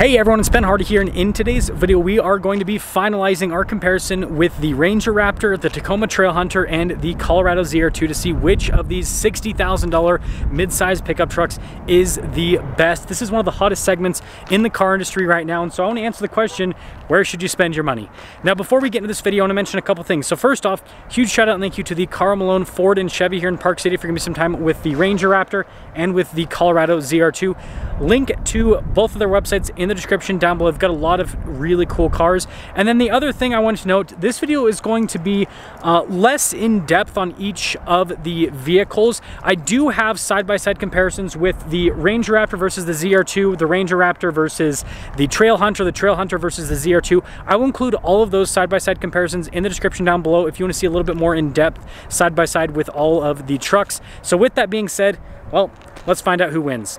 Hey everyone, it's Ben Hardy here, and in today's video we are going to be finalizing our comparison with the Ranger Raptor, the Tacoma Trailhunter, and the Colorado ZR2 to see which of these $60,000 mid-size pickup trucks is the best. This is one of the hottest segments in the car industry right now, and so I want to answer the question, where should you spend your money? Now before we get into this video, I want to mention a couple things. So first off, huge shout out and thank you to the Carl Malone Ford and Chevy here in Park City for giving me some time with the Ranger Raptor and with the Colorado ZR2. Link to both of their websites in the description down below. They've got a lot of really cool cars. And then the other thing I wanted to note, this video is going to be less in depth on each of the vehicles. I do have side-by-side comparisons with the Ranger Raptor versus the ZR2, the Ranger Raptor versus the Trailhunter versus the ZR2. I will include all of those side-by-side comparisons in the description down below if you want to see a little bit more in depth side-by-side with all of the trucks. So with that being said, well, let's find out who wins.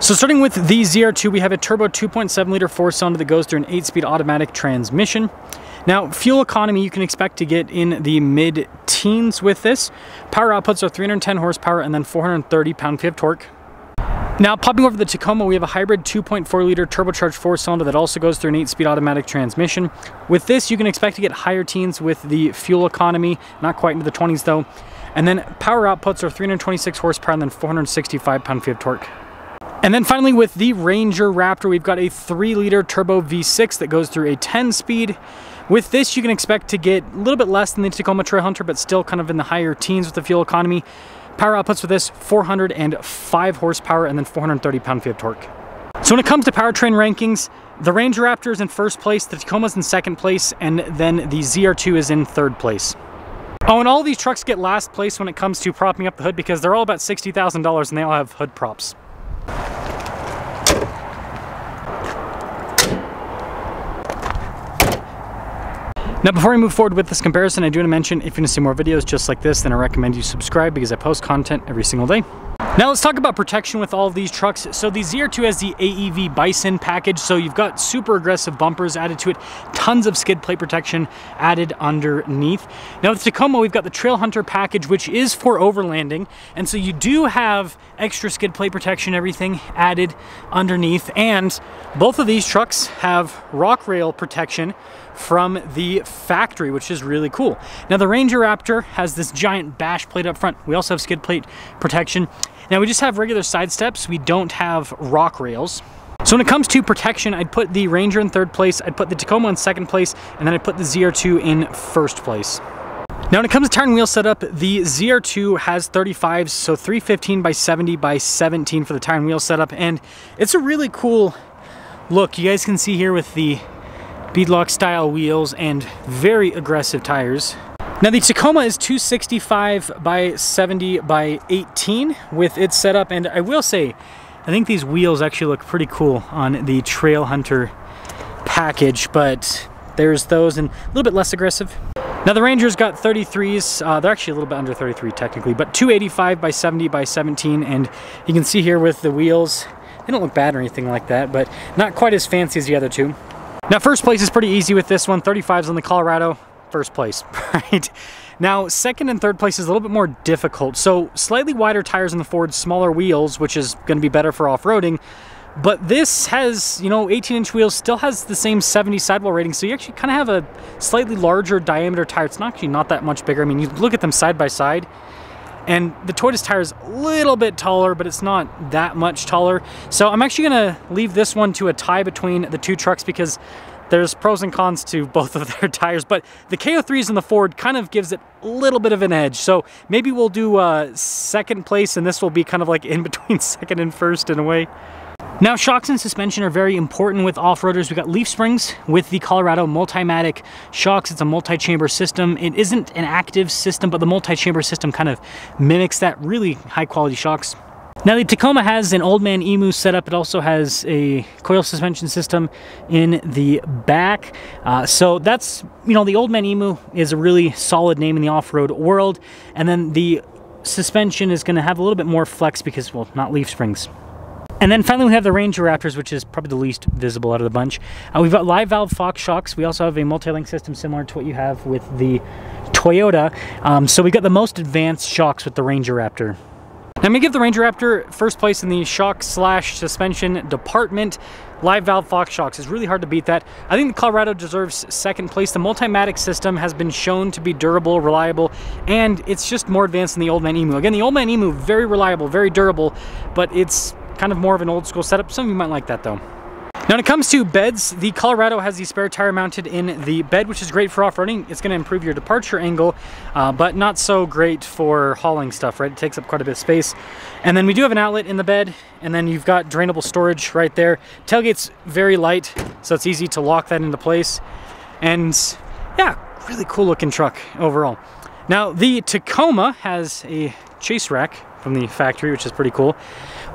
So starting with the ZR2, we have a turbo 2.7 liter 4-cylinder that goes through an 8-speed automatic transmission. Now, fuel economy you can expect to get in the mid-teens with this. Power outputs are 310 horsepower and then 430 pound-feet of torque. Now, popping over the Tacoma, we have a hybrid 2.4 liter turbocharged 4-cylinder that also goes through an 8-speed automatic transmission. With this, you can expect to get higher teens with the fuel economy, not quite into the 20s though. And then power outputs are 326 horsepower and then 465 pound-feet of torque. And then finally with the Ranger Raptor, we've got a 3-liter turbo V6 that goes through a 10-speed. With this, you can expect to get a little bit less than the Tacoma Trailhunter, but still kind of in the higher teens with the fuel economy. Power outputs for this, 405 horsepower and then 430 pound-feet of torque. So when it comes to powertrain rankings, the Ranger Raptor is in first place, the Tacoma's in second place, and then the ZR2 is in third place. Oh, and all these trucks get last place when it comes to propping up the hood because they're all about $60,000 and they all have hood props. Now before we move forward with this comparison, I do want to mention if you want to see more videos just like this, then I recommend you subscribe because I post content every single day. Now let's talk about protection with all of these trucks. So the ZR2 has the AEV Bison package, so you've got super aggressive bumpers added to it, tons of skid plate protection added underneath. Now with the Tacoma, we've got the Trailhunter package, which is for overlanding, and so you do have extra skid plate protection, everything added underneath, and both of these trucks have rock rail protection from the factory, which is really cool. Now the Ranger Raptor has this giant bash plate up front. We also have skid plate protection. Now we just have regular side steps. We don't have rock rails. So when it comes to protection, I'd put the Ranger in third place, I'd put the Tacoma in second place, and then I'd put the ZR2 in first place. Now when it comes to tire and wheel setup, the ZR2 has 35s, so 315 by 70 by 17 for the tire and wheel setup, and it's a really cool look. You guys can see here with the beadlock style wheels and very aggressive tires. Now the Tacoma is 265 by 70 by 18 with its setup, and I will say, I think these wheels actually look pretty cool on the Trailhunter package, but there's those and a little bit less aggressive. Now the Ranger's got 33s, they're actually a little bit under 33 technically, but 285 by 70 by 17, and you can see here with the wheels, they don't look bad or anything like that, but not quite as fancy as the other two. Now first place is pretty easy with this one, 35s on the Colorado, first place, right? Now second and third place is a little bit more difficult. So slightly wider tires on the Ford, smaller wheels, which is going to be better for off-roading. But this has, 18-inch wheels, still has the same 70 sidewall rating, so you actually kind of have a slightly larger diameter tire. It's actually not that much bigger. I mean, you look at them side by side, and the Toyota's tire is a little bit taller, but it's not that much taller. So I'm actually going to leave this one to a tie between the two trucks because there's pros and cons to both of their tires. But the KO3s in the Ford kind of gives it a little bit of an edge. So maybe we'll do second place, and this will be kind of like in between second and first in a way. Now, shocks and suspension are very important with off-roaders. We've got leaf springs with the Colorado Multimatic shocks. It's a multi-chamber system. It isn't an active system, but the multi-chamber system kind of mimics that. Really high-quality shocks. Now, the Tacoma has an Old Man Emu setup. It also has a coil suspension system in the back. So that's, the Old Man Emu is a really solid name in the off-road world. And then the suspension is going to have a little bit more flex because, well, not leaf springs. And then finally we have the Ranger Raptors, which is probably the least visible out of the bunch. We've got live valve Fox shocks. We also have a multi-link system similar to what you have with the Toyota. So we got the most advanced shocks with the Ranger Raptor. Now, I'm going to give the Ranger Raptor first place in the shock / suspension department. Live valve Fox shocks is really hard to beat that. I think the Colorado deserves second place. The Multimatic system has been shown to be durable, reliable, and it's just more advanced than the Old Man Emu. Again, the Old Man Emu, very reliable, very durable, but it's kind of more of an old school setup. Some of you might like that though. Now when it comes to beds, the Colorado has the spare tire mounted in the bed, which is great for off-roading. It's going to improve your departure angle, but not so great for hauling stuff, right? It takes up quite a bit of space. And then we do have an outlet in the bed, and then you've got drainable storage right there. Tailgate's very light, so it's easy to lock that into place. And yeah, really cool looking truck overall. Now the Tacoma has a chase rack from the factory, which is pretty cool.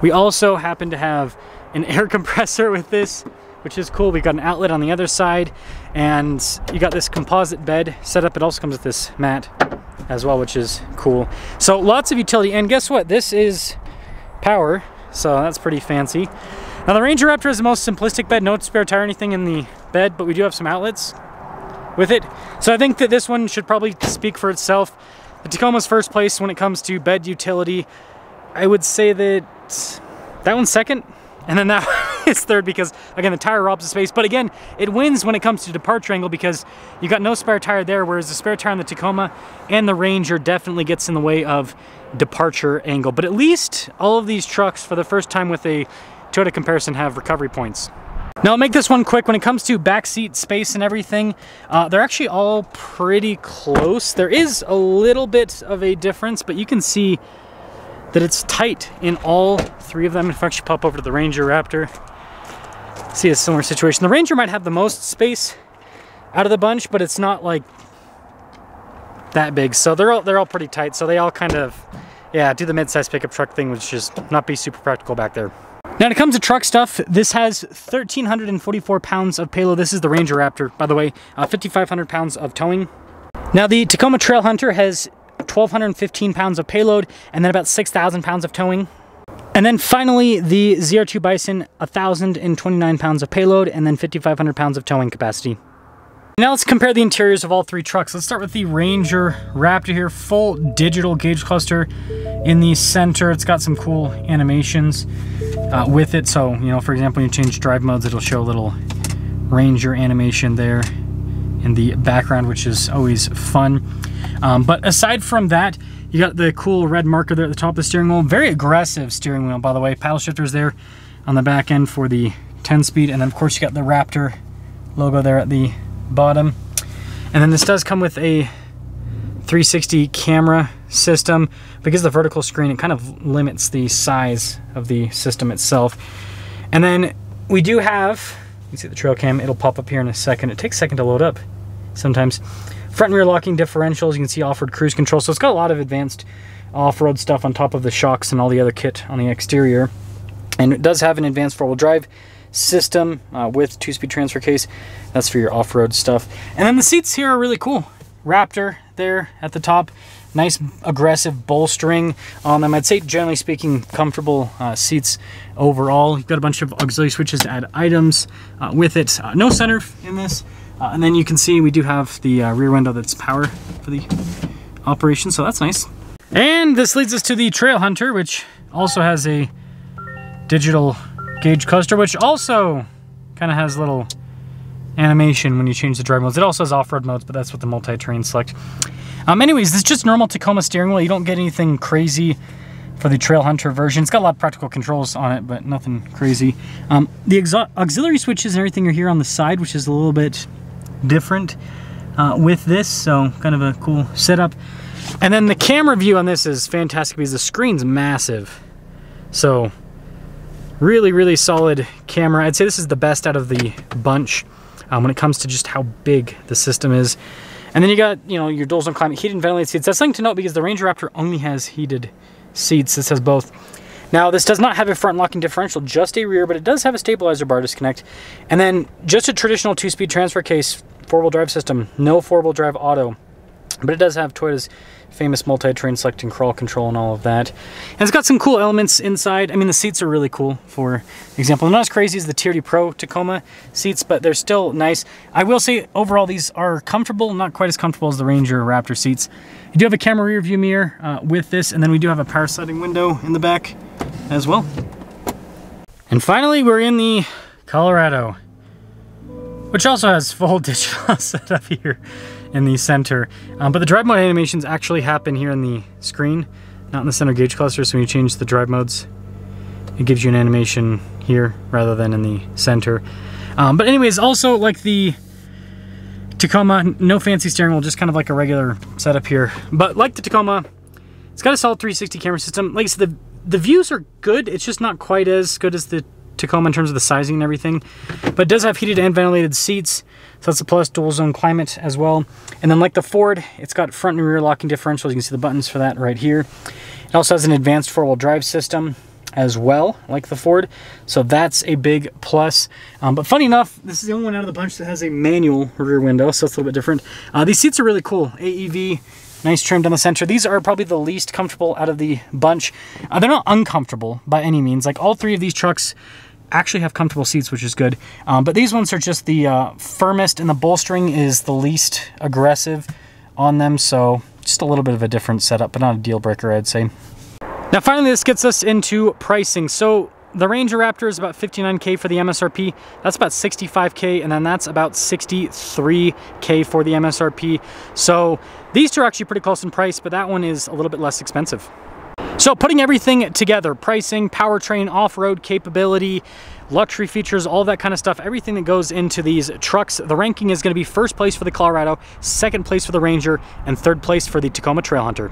We also happen to have an air compressor with this, which is cool. We've got an outlet on the other side, and you got this composite bed set up. It also comes with this mat as well, which is cool. So lots of utility, and guess what? This is power, so that's pretty fancy. Now the Ranger Raptor is the most simplistic bed, no spare tire or anything in the bed, but we do have some outlets with it. So I think that this one should probably speak for itself. The Tacoma's first place when it comes to bed utility. I would say that one's second, and then that one is third because, again, the tire robs the space. But again, it wins when it comes to departure angle because you got no spare tire there, whereas the spare tire on the Tacoma and the Ranger definitely gets in the way of departure angle. But at least all of these trucks, for the first time with a Toyota comparison, have recovery points. Now I'll make this one quick. When it comes to backseat space and everything, they're actually all pretty close. There is a little bit of a difference, but you can see that it's tight in all three of them. If I actually pop over to the Ranger Raptor, see a similar situation. The Ranger might have the most space out of the bunch, but it's not like that big. So they're all pretty tight. So they all kind of, yeah, do the mid-size pickup truck thing, which just not be super practical back there. Now, when it comes to truck stuff, this has 1,344 pounds of payload. This is the Ranger Raptor, by the way, 5,500 pounds of towing. Now, the Tacoma Trailhunter has 1,215 pounds of payload and then about 6,000 pounds of towing. And then finally, the ZR2 Bison, 1,029 pounds of payload and then 5,500 pounds of towing capacity. Now let's compare the interiors of all three trucks. Let's start with the Ranger Raptor here. Full digital gauge cluster in the center. It's got some cool animations with it. So, you know, for example, when you change drive modes, it'll show a little Ranger animation there in the background, which is always fun. But aside from that, you got the cool red marker there at the top of the steering wheel. Very aggressive steering wheel, by the way. Paddle shifters there on the back end for the 10-speed. And then, of course, you got the Raptor logo there at the bottom. And then this does come with a 360 camera system. Because the vertical screen, it kind of limits the size of the system itself. And then we do have, you can see the trail cam, it'll pop up here in a second. It takes a second to load up sometimes. Front and rear locking differentials, you can see off-road cruise control. So it's got a lot of advanced off-road stuff on top of the shocks and all the other kit on the exterior. And it does have an advanced four-wheel drive system with 2-speed transfer case. That's for your off-road stuff. And then the seats here are really cool. Raptor there at the top. Nice aggressive bolstering on them. I'd say, generally speaking, comfortable seats overall. You've got a bunch of auxiliary switches to add items with it. No sunroof in this. And then you can see we do have the rear window that's power for the operation, so that's nice. And this leads us to the Trailhunter, which also has a digital gauge cluster, which also kind of has a little animation when you change the drive modes. It also has off-road modes, but that's what the multi-terrain select. Anyways, this is just normal Tacoma steering wheel. You don't get anything crazy for the Trailhunter version. It's got a lot of practical controls on it, but nothing crazy. The auxiliary switches and everything are here on the side, which is a little bit different with this, so kind of a cool setup. And then the camera view on this is fantastic because the screen's massive. So really, really solid camera. I'd say this is the best out of the bunch when it comes to just how big the system is. And then you got, you know, your dual zone climate, heated and ventilated seats. That's something to note because the Ranger Raptor only has heated seats. This has both. Now, this does not have a front locking differential, just a rear, but it does have a stabilizer bar disconnect. And then just a traditional 2-speed transfer case, 4-wheel drive system, no 4-wheel drive auto. But it does have Toyota's famous multi-terrain select and crawl control and all of that. And it's got some cool elements inside. I mean, the seats are really cool, for example. They're not as crazy as the TRD Pro Tacoma seats, but they're still nice. I will say, overall, these are comfortable, not quite as comfortable as the Ranger or Raptor seats. You do have a camera rear view mirror with this, and then we do have a power sliding window in the back as well. And finally, we're in the Colorado, which also has full digital setup here in the center. But the drive mode animations actually happen here in the screen, not in the center gauge cluster. So when you change the drive modes, it gives you an animation here rather than in the center. But anyways, also like the Tacoma, no fancy steering wheel, just kind of like a regular setup here. But like the Tacoma, it's got a solid 360 camera system. Like I said, the views are good. It's just not quite as good as the Tacoma in terms of the sizing and everything, but it does have heated and ventilated seats, so that's a plus. Dual zone climate as well. And then like the Ford, it's got front and rear locking differentials. You can see the buttons for that right here. It also has an advanced four-wheel drive system as well, like the Ford, so that's a big plus. But funny enough, this is the only one out of the bunch that has a manual rear window, so it's a little bit different. These seats are really cool. AEV, nice trim down the center. These are probably the least comfortable out of the bunch. They're not uncomfortable by any means. Like all three of these trucks actually have comfortable seats, which is good. But these ones are just the firmest, and the bolstering is the least aggressive on them. So just a little bit of a different setup, but not a deal breaker, I'd say. Now finally, this gets us into pricing. So the Ranger Raptor is about $59K for the MSRP. That's about $65K, and then that's about $63K for the MSRP. So these two are actually pretty close in price, but that one is a little bit less expensive. So putting everything together, pricing, powertrain, off-road capability, luxury features, all that kind of stuff, everything that goes into these trucks, the ranking is going to be first place for the Colorado, second place for the Ranger, and third place for the Tacoma Trailhunter.